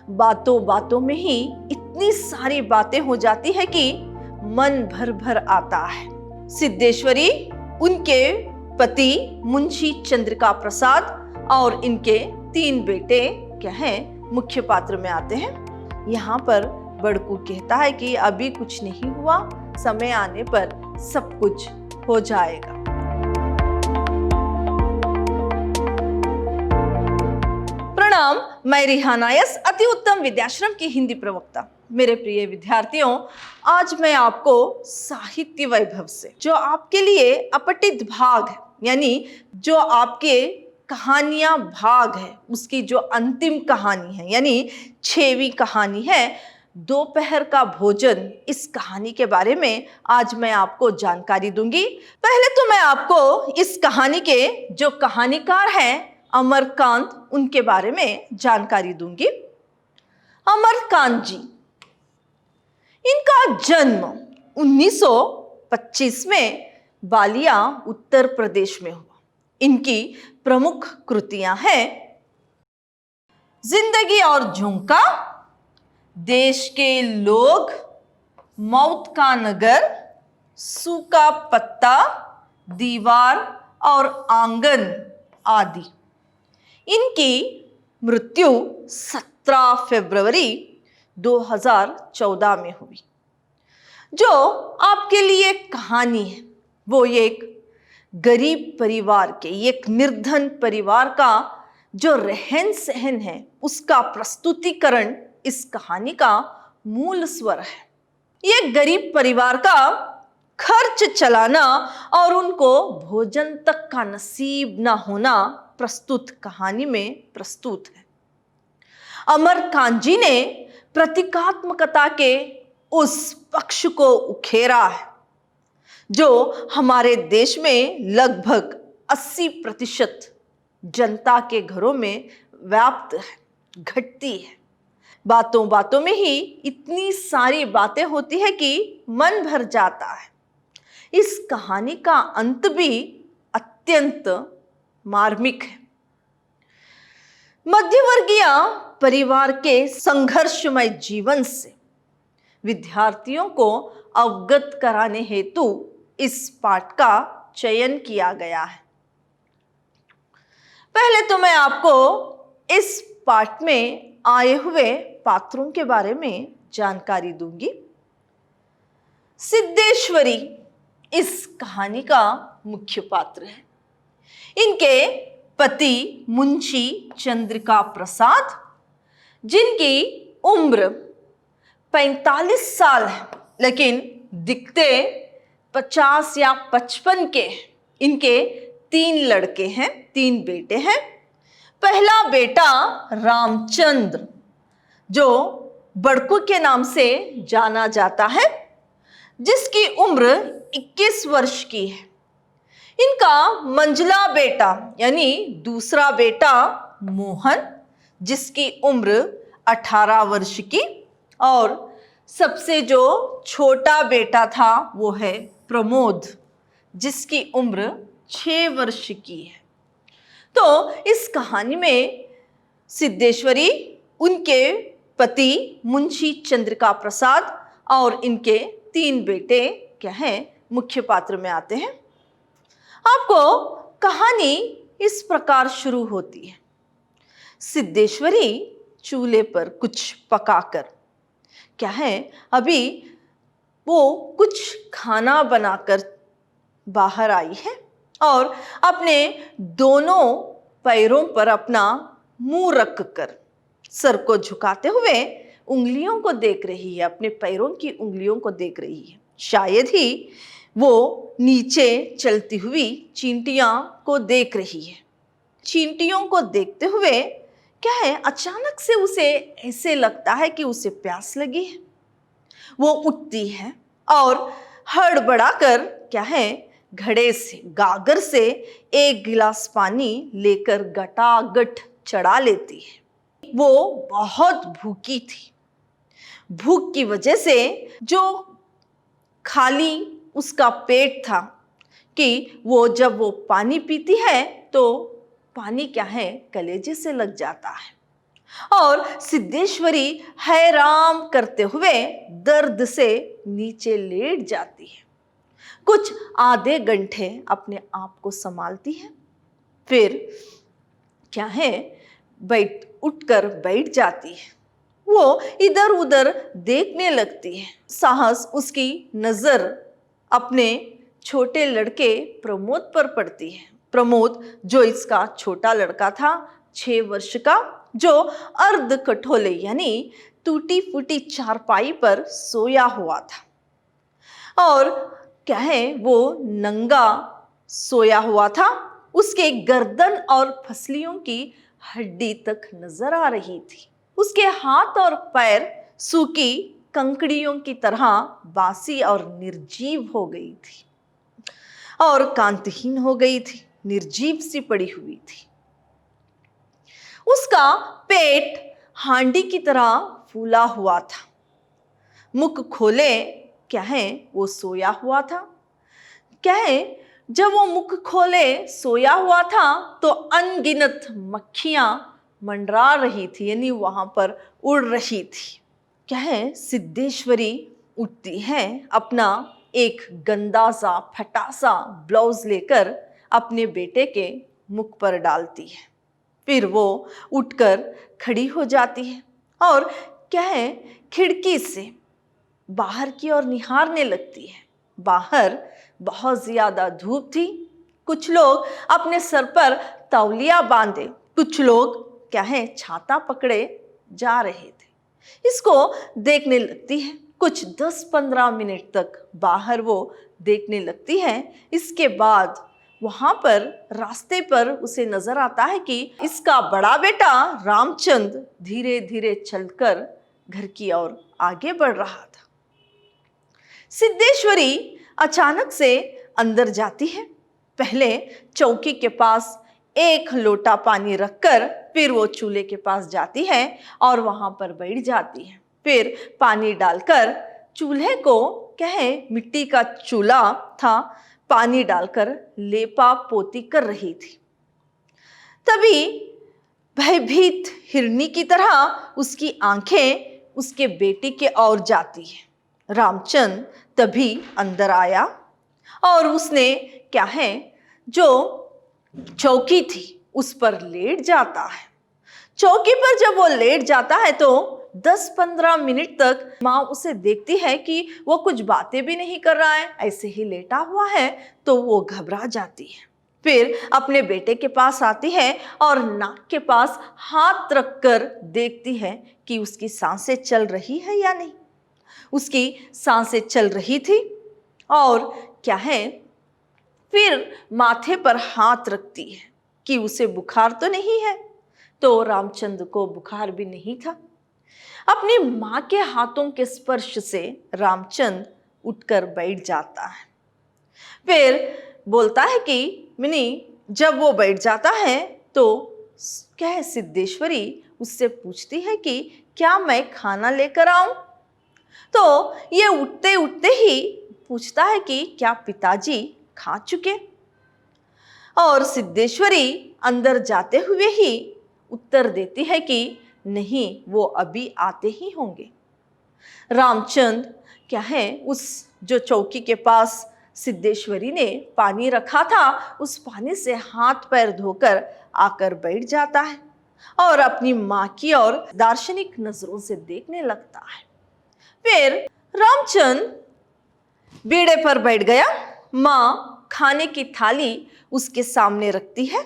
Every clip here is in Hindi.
बातों बातों में ही इतनी सारी बातें हो जाती है कि मन भर भर आता है। सिद्धेश्वरी, उनके पति मुंशी चंद्रिका प्रसाद और इनके 3 बेटे क्या हैं, मुख्य पात्र में आते हैं। यहाँ पर बड़कू कहता है कि अभी कुछ नहीं हुआ, समय आने पर सब कुछ हो जाएगा। प्रणाम, मैं रिहाना यस, अति उत्तम विद्याश्रम की हिंदी प्रवक्ता। मेरे प्रिय विद्यार्थियों, आज मैं आपको साहित्य वैभव से जो आपके लिए अपठित भाग है, यानी जो आपके कहानियां भाग है, उसकी जो अंतिम कहानी है, यानी 6वीं कहानी है, दोपहर का भोजन, इस कहानी के बारे में आज मैं आपको जानकारी दूंगी। पहले तो मैं आपको इस कहानी के जो कहानीकार हैं अमरकांत, उनके बारे में जानकारी दूंगी। अमरकांत जी, इनका जन्म 1925 में बालिया, उत्तर प्रदेश में हुआ। इनकी प्रमुख कृतियां हैं जिंदगी और झोंका, देश के लोग, मौत का नगर, सूखा पत्ता, दीवार और आंगन आदि। इनकी मृत्यु 17 फरवरी 2014 में हुई। जो आपके लिए कहानी है वो एक गरीब परिवार के, एक निर्धन परिवार का जो रहन सहन है, उसका प्रस्तुतिकरण इस कहानी का मूल स्वर है। ये गरीब परिवार का खर्च चलाना और उनको भोजन तक का नसीब न होना प्रस्तुत कहानी में प्रस्तुत है। अमरकांत जी ने प्रतीकात्मकता के उस पक्ष को उखेरा है जो हमारे देश में लगभग 80% जनता के घरों में व्याप्त है, घटती है। बातों बातों में ही इतनी सारी बातें होती है कि मन भर जाता है। इस कहानी का अंत भी अत्यंत मार्मिक है। मध्यवर्गीय परिवार के संघर्षमय जीवन से विद्यार्थियों को अवगत कराने हेतु इस पाठ का चयन किया गया है। पहले तो मैं आपको इस पाठ में आए हुए पात्रों के बारे में जानकारी दूंगी। सिद्धेश्वरी इस कहानी का मुख्य पात्र है। इनके पति मुंशी चंद्रिका प्रसाद, जिनकी उम्र 45 साल है, लेकिन दिखते 50 या 55 के। इनके 3 लड़के हैं, 3 बेटे हैं। पहला बेटा रामचंद्र, जो बड़कू के नाम से जाना जाता है, जिसकी उम्र 21 वर्ष की है। इनका मंझला बेटा यानी दूसरा बेटा मोहन, जिसकी उम्र 18 वर्ष की, और सबसे जो छोटा बेटा था वो है प्रमोद, जिसकी उम्र 6 वर्ष की है। तो इस कहानी में सिद्धेश्वरी, उनके पति मुंशी चंद्रिका प्रसाद और इनके 3 बेटे क्या हैं, मुख्य पात्र में आते हैं। आपको कहानी इस प्रकार शुरू होती है। सिद्धेश्वरी चूल्हे पर कुछ पकाकर क्या है, अभी वो कुछ खाना बनाकर बाहर आई है और अपने दोनों पैरों पर अपना मुंह रखकर सर को झुकाते हुए उंगलियों को देख रही है, अपने पैरों की उंगलियों को देख रही है। शायद ही वो नीचे चलती हुई चींटियां को देख रही है। चींटियों को देखते हुए क्या है, अचानक से उसे ऐसे लगता है कि उसे प्यास लगी है। वो उठती है और हड़बड़ाकर क्या है, घड़े से, गागर से 1 गिलास पानी लेकर गटागट चढ़ा लेती है। वो बहुत भूखी थी। भूख की वजह से जो खाली उसका पेट था कि वो जब वो पानी पीती है तो पानी क्या है, कलेजे से लग जाता है। और सिद्धेश्वरी हैरान करते हुए दर्द से नीचे लेट जाती है। कुछ आधे घंटे अपने आप को संभालती है, फिर क्या है उठकर बैठ जाती है। वो इधर उधर देखने लगती है। साहस उसकी नजर अपने छोटे लड़के प्रमोद पर पड़ती है। प्रमोद जो इसका छोटा लड़का था, 6 वर्ष का, जो अर्ध कठोले यानी टूटी फूटी चारपाई पर सोया हुआ था और क्या है वो नंगा सोया हुआ था। उसके गर्दन और फसलियों की हड्डी तक नजर आ रही थी। उसके हाथ और पैर सूखी कंकड़ियों की तरह बासी और निर्जीव हो गई थी और कांतिहीन हो गई थी, निर्जीव सी पड़ी हुई थी। उसका पेट हांडी की तरह फूला हुआ था। मुख खोले क्या है वो सोया हुआ था। क्या है जब वो मुख खोले सोया हुआ था तो अनगिनत मक्खियां मंडरा रही थी, यानी वहां पर उड़ रही थी। क्या है सिद्धेश्वरी उठती है, अपना एक गंदा सा फटा सा ब्लाउज लेकर अपने बेटे के मुख पर डालती है। फिर वो उठकर खड़ी हो जाती है और क्या है खिड़की से बाहर की ओर निहारने लगती है। बाहर बहुत ज्यादा धूप थी। कुछ लोग अपने सर पर तौलिया बांधे, कुछ लोग क्या है छाता पकड़े जा रहे थे। इसको देखने लगती है। कुछ 10-15 मिनट तक बाहर वो देखने लगती है। इसके बाद वहां पर रास्ते पर उसे नजर आता है कि इसका बड़ा बेटा रामचंद धीरे धीरे चलकर घर की ओर आगे बढ़ रहा था। सिद्धेश्वरी अचानक से अंदर जाती है। पहले चौकी के पास एक लोटा पानी रखकर फिर वो चूल्हे के पास जाती है और वहां पर बैठ जाती है। फिर पानी डालकर चूल्हे को क्या है मिट्टी का चूल्हा था, पानी डालकर लेपा पोती कर रही थी। तभी भयभीत हिरनी की तरह उसकी आंखें उसके बेटे के ओर जाती है। रामचंद तभी अंदर आया और उसने क्या है जो चौकी थी उस पर लेट जाता है। चौकी पर जब वो लेट जाता है तो 10-15 मिनट तक माँ उसे देखती है कि वो कुछ बातें भी नहीं कर रहा है, ऐसे ही लेटा हुआ है, तो वो घबरा जाती है। फिर अपने बेटे के पास आती है और नाक के पास हाथ रखकर देखती है कि उसकी सांसें चल रही है या नहीं। उसकी सांसें चल रही थी और क्या है फिर माथे पर हाथ रखती है कि उसे बुखार तो नहीं है। तो रामचंद्र को बुखार भी नहीं था। अपनी मां के हाथों के स्पर्श से रामचंद्र उठकर बैठ जाता है। फिर बोलता है कि मिनी, जब वो बैठ जाता है तो क्या है सिद्धेश्वरी उससे पूछती है कि क्या मैं खाना लेकर आऊं। तो ये उठते उठते ही पूछता है कि क्या पिताजी खा चुके। और सिद्धेश्वरी अंदर जाते हुए ही उत्तर देती है कि नहीं, वो अभी आते ही होंगे। रामचंद क्या है उस जो चौकी के पास सिद्धेश्वरी ने पानी रखा था उस पानी से हाथ पैर धोकर आकर बैठ जाता है और अपनी मां की ओर दार्शनिक नजरों से देखने लगता है। फिर रामचंद बीड़े पर बैठ गया। मां खाने की थाली उसके सामने रखती है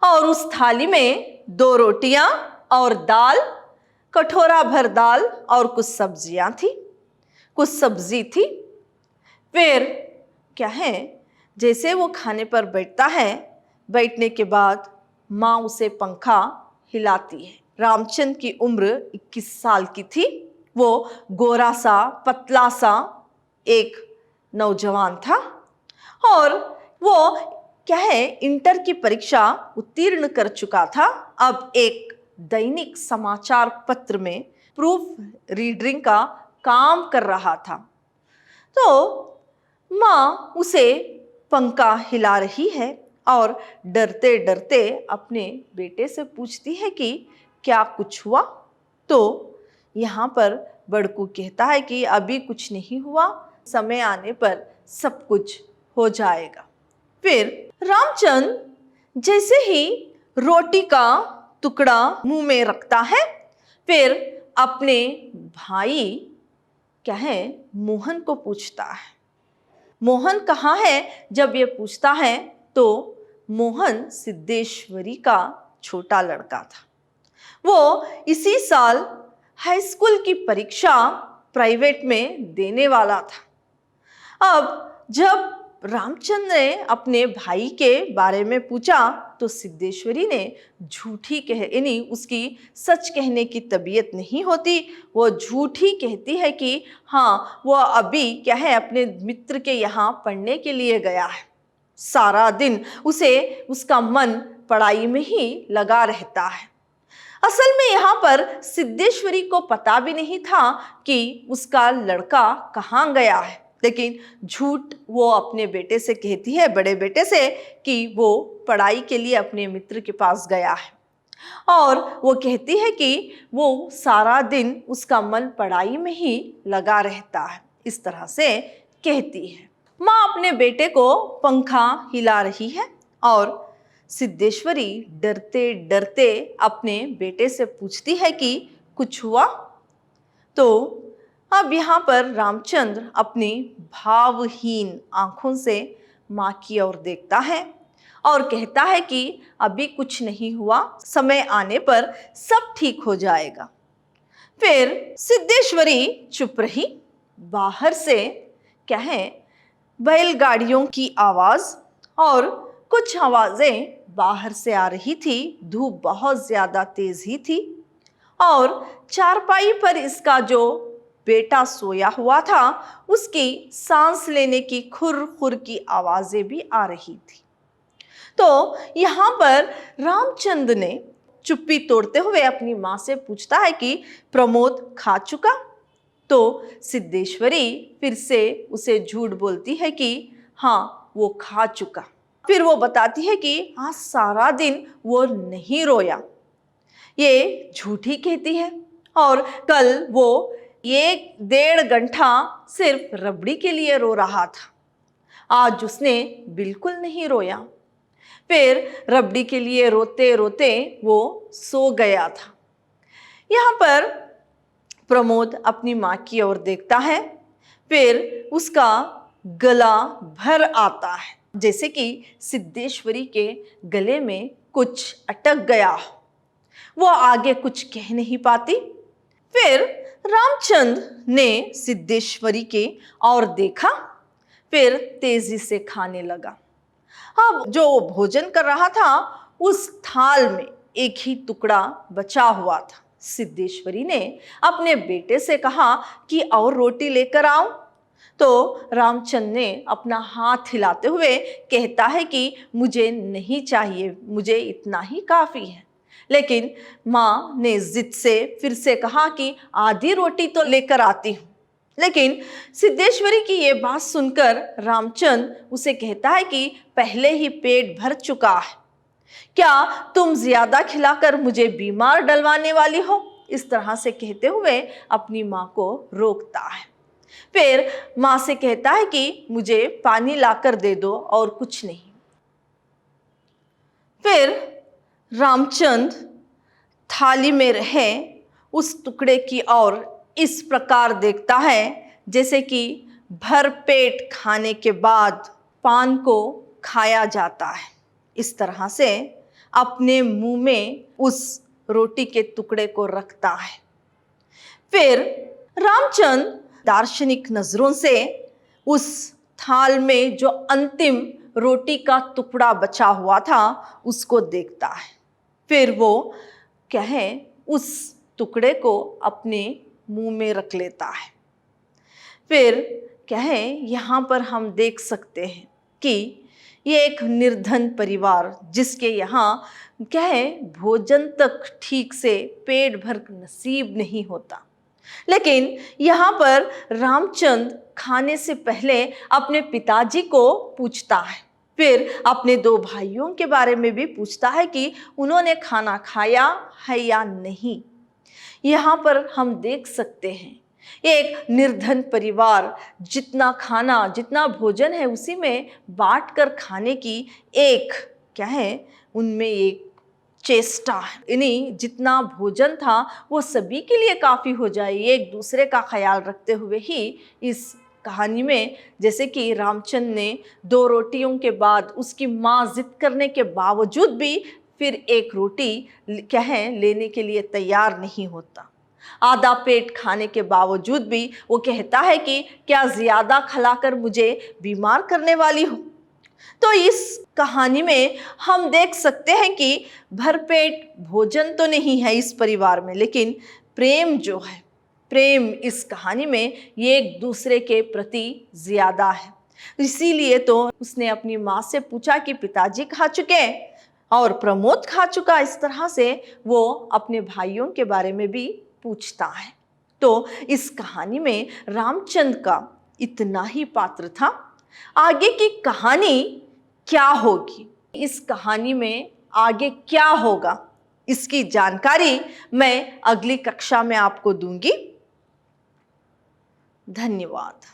और उस थाली में 2 रोटियां और दाल, कटोरा भर दाल और कुछ सब्जियां थी, कुछ सब्जी थी। फिर क्या है जैसे वो खाने पर बैठता है, बैठने के बाद माँ उसे पंखा हिलाती है। रामचंद की उम्र 21 साल की थी। वो गोरा सा पतला सा एक नौजवान था और वो क्या है इंटर की परीक्षा उत्तीर्ण कर चुका था। अब एक दैनिक समाचार पत्र में प्रूफ रीडिंग का काम कर रहा था। तो माँ उसे पंखा हिला रही है और डरते डरते अपने बेटे से पूछती है कि क्या कुछ हुआ? तो यहाँ पर बड़कू कहता है कि अभी कुछ नहीं हुआ, समय आने पर सब कुछ हो जाएगा। फिर रामचंद्र जैसे ही रोटी का टुकड़ा मुंह में रखता है, फिर अपने भाई क्या है मोहन को पूछता है। मोहन कहाँ है? जब ये पूछता है तो मोहन सिद्धेश्वरी का छोटा लड़का था। वो इसी साल हाई स्कूल की परीक्षा प्राइवेट में देने वाला था। अब जब रामचंद्र ने अपने भाई के बारे में पूछा तो सिद्धेश्वरी ने झूठी यानी उसकी सच कहने की तबीयत नहीं होती, वो झूठी कहती है कि हाँ वो अभी क्या है अपने मित्र के यहाँ पढ़ने के लिए गया है। सारा दिन उसे उसका मन पढ़ाई में ही लगा रहता है। असल में यहाँ पर सिद्धेश्वरी को पता भी नहीं था कि उसका लड़का कहाँ गया है, लेकिन झूठ वो अपने बेटे से कहती है, बड़े बेटे से, कि वो पढ़ाई के लिए अपने मित्र के पास गया है। और वो कहती है कि वो सारा दिन उसका मन पढ़ाई में ही लगा रहता है। इस तरह से कहती है। माँ अपने बेटे को पंखा हिला रही है और सिद्धेश्वरी डरते डरते अपने बेटे से पूछती है कि कुछ हुआ? तो अब यहाँ पर रामचंद्र अपनी भावहीन आंखों से माँ की ओर देखता है और कहता है कि अभी कुछ नहीं हुआ, समय आने पर सब ठीक हो जाएगा। फिर सिद्धेश्वरी चुप रही। बाहर से क्या है बैलगाड़ियों की आवाज और कुछ आवाजें बाहर से आ रही थी। धूप बहुत ज्यादा तेज ही थी और चारपाई पर इसका जो बेटा सोया हुआ था उसकी सांस लेने की खुर खुर की आवाजें भी आ रही थी। तो यहाँ पर रामचंद्र ने चुप्पी तोड़ते हुए अपनी माँ से पूछता है कि प्रमोद खा चुका? तो सिद्धेश्वरी फिर से उसे झूठ बोलती है कि हाँ वो खा चुका। फिर वो बताती है कि आज सारा दिन वो नहीं रोया। ये झूठी कहती है और कल वो 1-1.5 घंटा सिर्फ रबड़ी के लिए रो रहा था, आज उसने बिल्कुल नहीं रोया। फिर रबड़ी के लिए रोते रोते वो सो गया था। यहाँ पर प्रमोद अपनी माँ की ओर देखता है, फिर उसका गला भर आता है, जैसे कि सिद्धेश्वरी के गले में कुछ अटक गया हो। वो आगे कुछ कह नहीं पाती। फिर रामचंद्र ने सिद्धेश्वरी के ओर देखा, फिर तेजी से खाने लगा। अब जो भोजन कर रहा था उस थाल में एक ही टुकड़ा बचा हुआ था। सिद्धेश्वरी ने अपने बेटे से कहा कि और रोटी लेकर आओ। तो रामचंद्र ने अपना हाथ हिलाते हुए कहता है कि मुझे नहीं चाहिए, मुझे इतना ही काफ़ी है। लेकिन माँ ने जिद से फिर से कहा कि आधी रोटी तो लेकर आती हूँ। लेकिन सिद्धेश्वरी की ये बात सुनकर रामचंद्र उसे कहता है कि पहले ही पेट भर चुका है, क्या तुम ज्यादा खिलाकर मुझे बीमार डलवाने वाली हो? इस तरह से कहते हुए अपनी माँ को रोकता है। फिर माँ से कहता है कि मुझे पानी लाकर दे दो और कुछ नहीं। फिर रामचंद्र थाली में रहे उस टुकड़े की ओर इस प्रकार देखता है जैसे कि भर पेट खाने के बाद पान को खाया जाता है। इस तरह से अपने मुंह में उस रोटी के टुकड़े को रखता है। फिर रामचंद्र दार्शनिक नजरों से उस थाल में जो अंतिम रोटी का टुकड़ा बचा हुआ था उसको देखता है। फिर वो क्या है उस टुकड़े को अपने मुंह में रख लेता है। फिर क्या है यहाँ पर हम देख सकते हैं कि ये एक निर्धन परिवार जिसके यहाँ क्या है भोजन तक ठीक से पेट भर नसीब नहीं होता, लेकिन यहाँ पर रामचंद्र खाने से पहले अपने पिताजी को पूछता है फिर अपने दो भाइयों के बारे में भी पूछता है कि उन्होंने खाना खाया है या नहीं। यहाँ पर हम देख सकते हैं एक निर्धन परिवार जितना खाना, जितना भोजन है उसी में बांट कर खाने की एक क्या है उनमें एक चेष्टा है। इन्हीं जितना भोजन था वो सभी के लिए काफ़ी हो जाए, एक दूसरे का ख्याल रखते हुए ही इस कहानी में, जैसे कि रामचंद्र ने 2 रोटियों के बाद उसकी माँ जिद करने के बावजूद भी फिर एक रोटी क्या है लेने के लिए तैयार नहीं होता। आधा पेट खाने के बावजूद भी वो कहता है कि क्या ज़्यादा खिलाकर मुझे बीमार करने वाली हो। तो इस कहानी में हम देख सकते हैं कि भरपेट भोजन तो नहीं है इस परिवार में, लेकिन प्रेम जो है, प्रेम इस कहानी में ये एक दूसरे के प्रति ज़्यादा है। इसीलिए तो उसने अपनी माँ से पूछा कि पिताजी खा चुके हैं और प्रमोद खा चुका। इस तरह से वो अपने भाइयों के बारे में भी पूछता है। तो इस कहानी में रामचंद्र का इतना ही पात्र था। आगे की कहानी क्या होगी, इस कहानी में आगे क्या होगा, इसकी जानकारी मैं अगली कक्षा में आपको दूंगी। धन्यवाद।